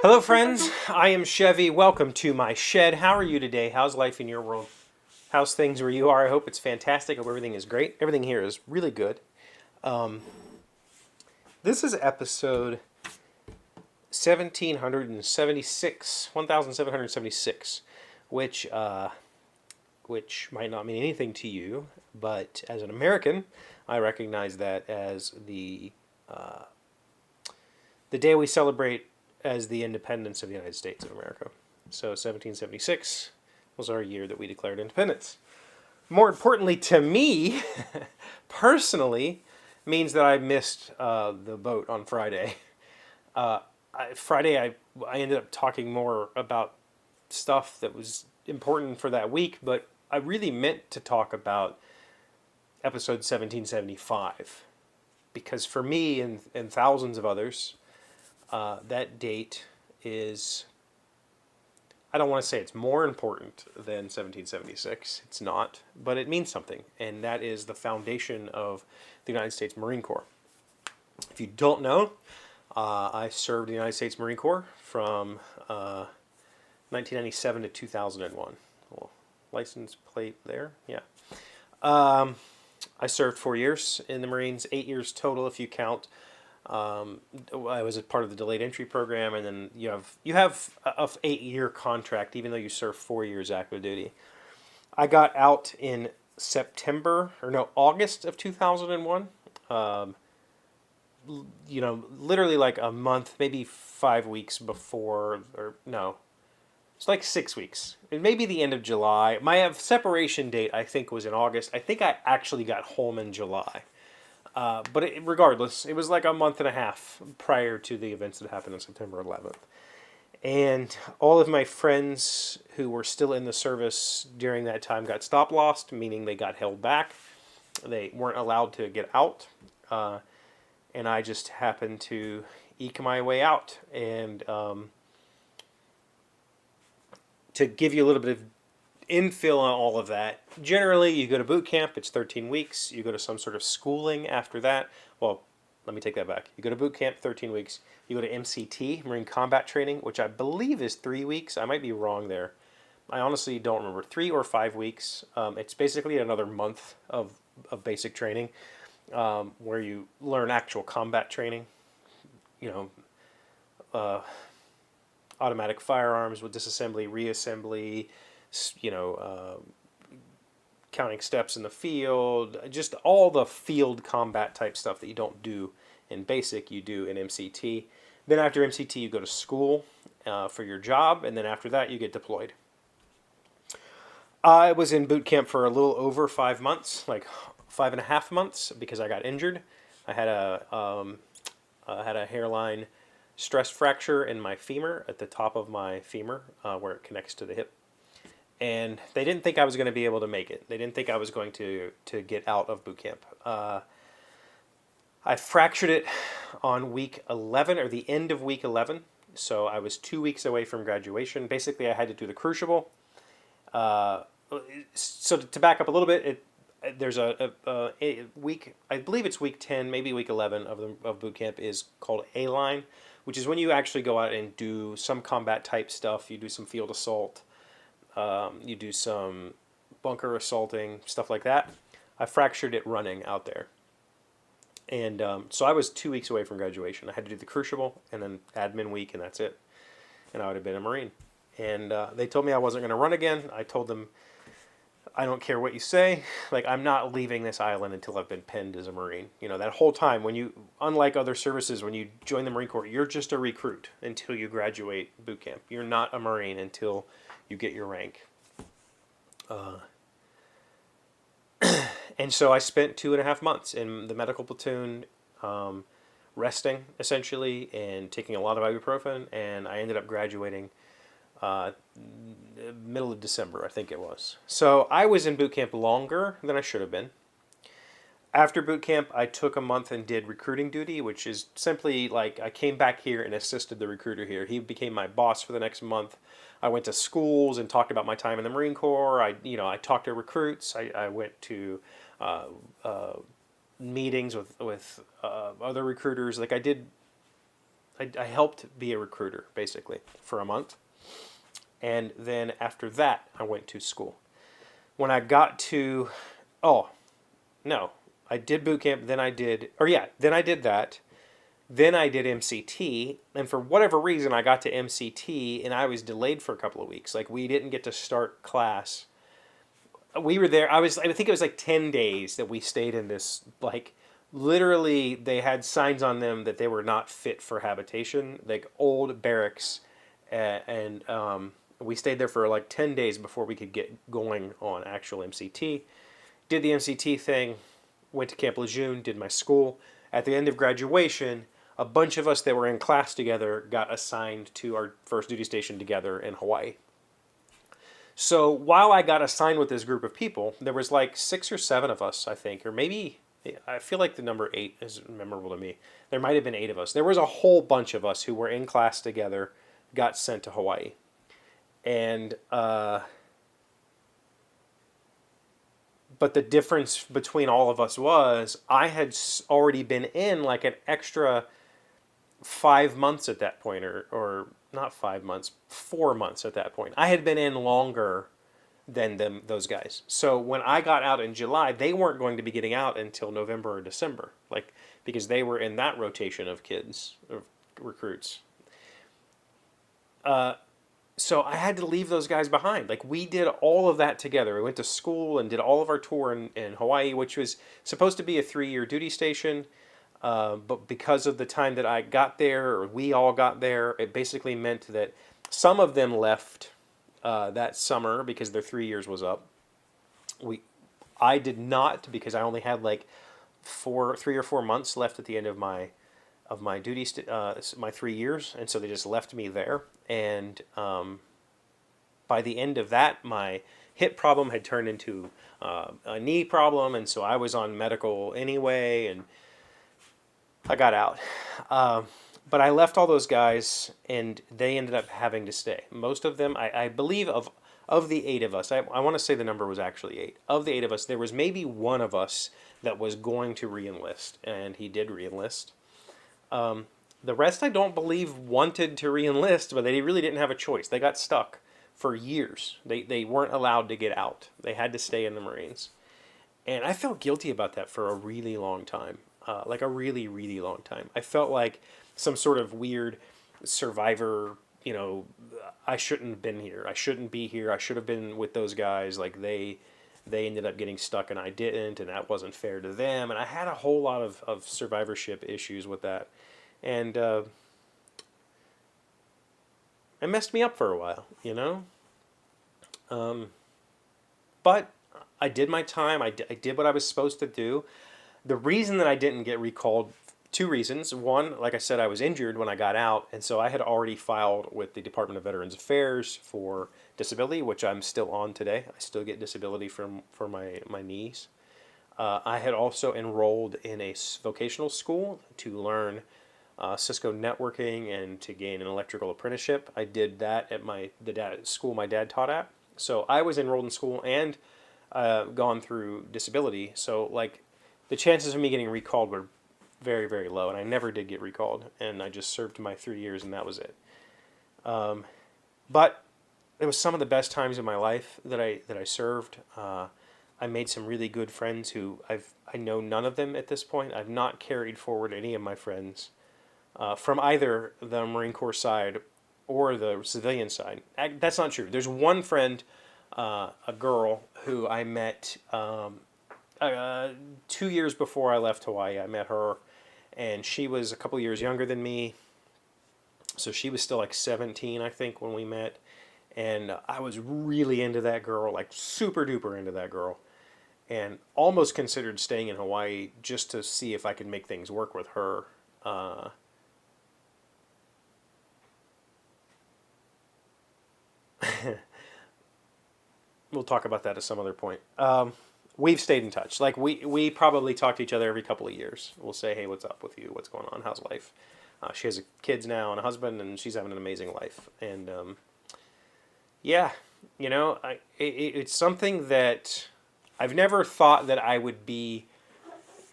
Hello, friends. I am Chevee. Welcome to my shed. How are you today? How's life in your world? How's things where you are? I hope it's fantastic. I hope everything is great. Everything here is really good. This is episode 1776, which might not mean anything to you, but as an American, I recognize that as the day we celebrate as the independence of the United States of America. So 1776 was our year that we declared independence. More importantly to me, personally, means that I missed the boat on Friday. Friday, I ended up talking more about stuff that was important for that week, but I really meant to talk about episode 1775. Because for me and thousands of others, that date is, I don't want to say it's more important than 1776. It's not, but it means something, and that is the foundation of the United States Marine Corps. If you don't know, I served in the United States Marine Corps from 1997 to 2001. Well, license plate there, yeah. I served 4 years in the Marines, 8 years total if you count. I was a part of the delayed entry program, and then you have a 8-year contract, even though you serve 4 years active duty. I got out in August of 2001. Literally like a month, maybe 5 weeks before, or no, it's like 6 weeks. It may be the end of July. My separation date, I think, was in August. I think I actually got home in July. But regardless, it was like a month and a half prior to the events that happened on September 11th. And all of my friends who were still in the service during that time got stop-lossed, meaning they got held back. They weren't allowed to get out. And I just happened to eke my way out. And to give you a little bit of infill on all of that, generally you go to boot camp, it's 13 weeks. You go to some sort of schooling after that. Well, let me take that back. You go to boot camp, 13 weeks. You go to MCT, Marine Combat Training, which I believe is 3 weeks. I might be wrong there. I honestly don't remember. 3 or 5 weeks. It's basically another month of basic training where you learn actual combat training. Automatic firearms with disassembly, reassembly, counting steps in the field, just all the field combat type stuff that you don't do in basic, you do in MCT. Then after MCT, you go to school for your job, and then after that, you get deployed. I was in boot camp for a little over 5 months, like 5.5 months, because I got injured. I had a hairline stress fracture in my femur, at the top of my femur, where it connects to the hip. And they didn't think I was going to be able to make it. They didn't think I was going to get out of boot camp. I fractured it on week 11, or the end of week 11. So I was 2 weeks away from graduation. Basically, I had to do the crucible. So to back up a little bit, there's a week, I believe it's week 10, maybe week 11 of boot camp is called A-line, which is when you actually go out and do some combat type stuff. You do some field assault. You do some bunker assaulting, stuff like that. I fractured it running out there. And so I was 2 weeks away from graduation. I had to do the crucible and then admin week, and that's it. And I would have been a Marine. And they told me I wasn't going to run again. I told them, I don't care what you say. Like, I'm not leaving this island until I've been penned as a Marine. That whole time, unlike other services, when you join the Marine Corps, you're just a recruit until you graduate boot camp. You're not a Marine until you get your rank. And so I spent 2.5 months in the medical platoon, resting essentially and taking a lot of ibuprofen, and I ended up graduating middle of December, I think it was. So I was in boot camp longer than I should have been. After boot camp, I took a month and did recruiting duty, which is simply like I came back here and assisted the recruiter here. He became my boss for the next month. I went to schools and talked about my time in the Marine Corps. I talked to recruits. I went to meetings with other recruiters. Like I did I helped be a recruiter basically for a month, and then after that I went to school. When I got to, oh no, I did boot camp. Then I did, or yeah, then I did that. Then I did MCT, and for whatever reason, I got to MCT, and I was delayed for a couple of weeks. Like we didn't get to start class. We were there. I think it was like 10 days that we stayed in this, like literally they had signs on them that they were not fit for habitation, like old barracks, and we stayed there for like 10 days before we could get going on actual MCT. Did the MCT thing, went to Camp Lejeune, did my school. At the end of graduation, a bunch of us that were in class together got assigned to our first duty station together in Hawaii. So while I got assigned with this group of people, there was like 6 or 7 of us, I think, or maybe, I feel like the number 8 is memorable to me. There might have been 8 of us. There was a whole bunch of us who were in class together, got sent to Hawaii. And, but the difference between all of us was I had already been in like an extra 5 months at that point, or not 5 months, 4 months at that point. I had been in longer than those guys. So when I got out in July, they weren't going to be getting out until November or December, like because they were in that rotation of kids, of recruits. So I had to leave those guys behind. Like we did all of that together. We went to school and did all of our tour in Hawaii, which was supposed to be a 3-year duty station. But because of the time that I got there, or we all got there, it basically meant that some of them left that summer because their 3 years was up. I did not, because I only had like 3 or 4 months left at the end of my duty, my 3 years, and so they just left me there. And by the end of that, my hip problem had turned into a knee problem, and so I was on medical anyway, and I got out. But I left all those guys, and they ended up having to stay. Most of them, I believe, of the 8 of us, I want to say the number was actually 8. Of the 8 of us, there was maybe one of us that was going to re-enlist, and he did re-enlist. The rest, I don't believe, wanted to re-enlist, but they really didn't have a choice. They got stuck for years. They weren't allowed to get out. They had to stay in the Marines. And I felt guilty about that for a really long time. Like a really, really long time. I felt like some sort of weird survivor, I shouldn't have been here. I shouldn't be here. I should have been with those guys. Like they ended up getting stuck and I didn't, and that wasn't fair to them. And I had a whole lot of survivorship issues with that. And it messed me up for a while, But I did my time. I did what I was supposed to do. The reason that I didn't get recalled, 2 reasons. One, like I said, I was injured when I got out, and so I had already filed with the Department of Veterans Affairs for disability, which I'm still on today. I still get disability for my knees. I had also enrolled in a vocational school to learn Cisco networking and to gain an electrical apprenticeship. I did that at the school my dad taught at. So I was enrolled in school and gone through disability. So like the chances of me getting recalled were very, very low, and I never did get recalled. And I just served my 3 years, and that was it. But it was some of the best times of my life that I served. I made some really good friends who I know none of them at this point. I've not carried forward any of my friends from either the Marine Corps side or the civilian side. That's not true. There's one friend, a girl, who I met 2 years before I left Hawaii. I met her, and she was a couple years younger than me. So she was still like 17, I think, when we met. And I was really into that girl, like super duper into that girl. And almost considered staying in Hawaii just to see if I could make things work with her. We'll talk about that at some other point. We've stayed in touch. Like we probably talk to each other every couple of years. We'll say, hey, what's up with you? What's going on? How's life? She has kids now and a husband, and she's having an amazing life. And yeah, it's something that I've never thought that I would be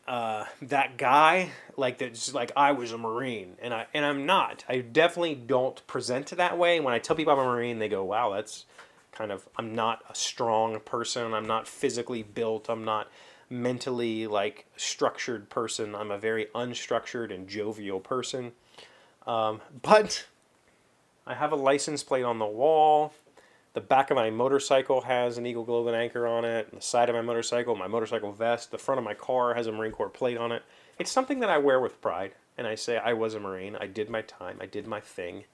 that guy, like that's like I was a Marine, and I'm not. I definitely don't present that way. When I tell people I'm a Marine, they go, "Wow, that's kind of." I'm not a strong person. I'm not physically built. I'm not mentally like structured person. I'm a very unstructured and jovial person. But I have a license plate on the wall. The back of my motorcycle has an Eagle Globe and Anchor on it. The side of my motorcycle vest, the front of my car has a Marine Corps plate on it. It's something that I wear with pride, and I say I was a Marine. I did my time. I did my thing,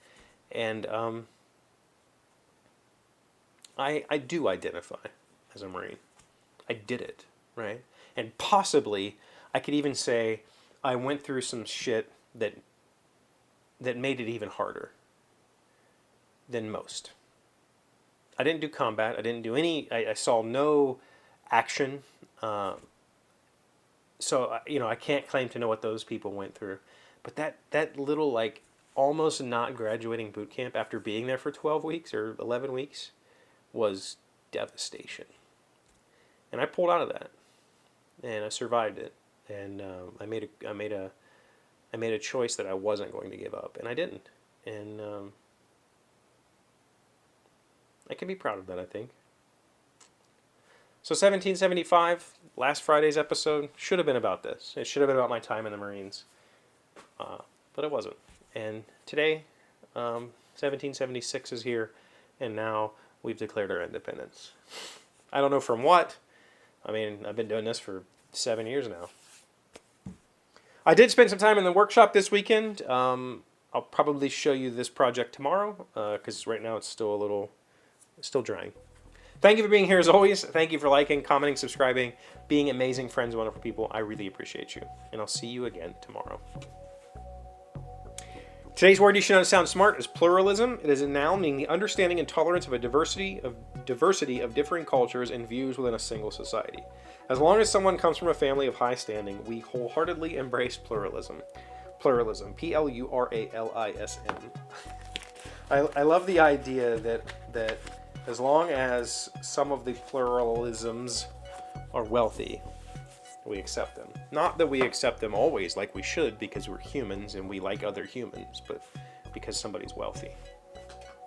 and I do identify as a Marine. I did it, right? And possibly I could even say I went through some shit that made it even harder than most. I didn't do combat. I didn't do any. I saw no action. So I can't claim to know what those people went through. But that little like almost not graduating boot camp after being there for 12 weeks or 11 weeks was devastation. And I pulled out of that, and I survived it. And I made a choice that I wasn't going to give up, and I didn't. And I can be proud of that, I think. So 1775, last Friday's episode, should have been about this. It should have been about my time in the Marines. But it wasn't. And today, 1776 is here, and now we've declared our independence. I don't know from what. I mean, I've been doing this for 7 years now. I did spend some time in the workshop this weekend. I'll probably show you this project tomorrow, because right now it's still drying. Thank you for being here as always. Thank you for liking, commenting, subscribing, being amazing friends, wonderful people. I really appreciate you. And I'll see you again tomorrow. Today's word you should know to sound smart is pluralism. It is a noun meaning the understanding and tolerance of a diversity of differing cultures and views within a single society. As long as someone comes from a family of high standing, we wholeheartedly embrace pluralism. Pluralism. Pluralism. I love the idea that as long as some of the pluralisms are wealthy, we accept them. Not that we accept them always like we should because we're humans and we like other humans, but because somebody's wealthy.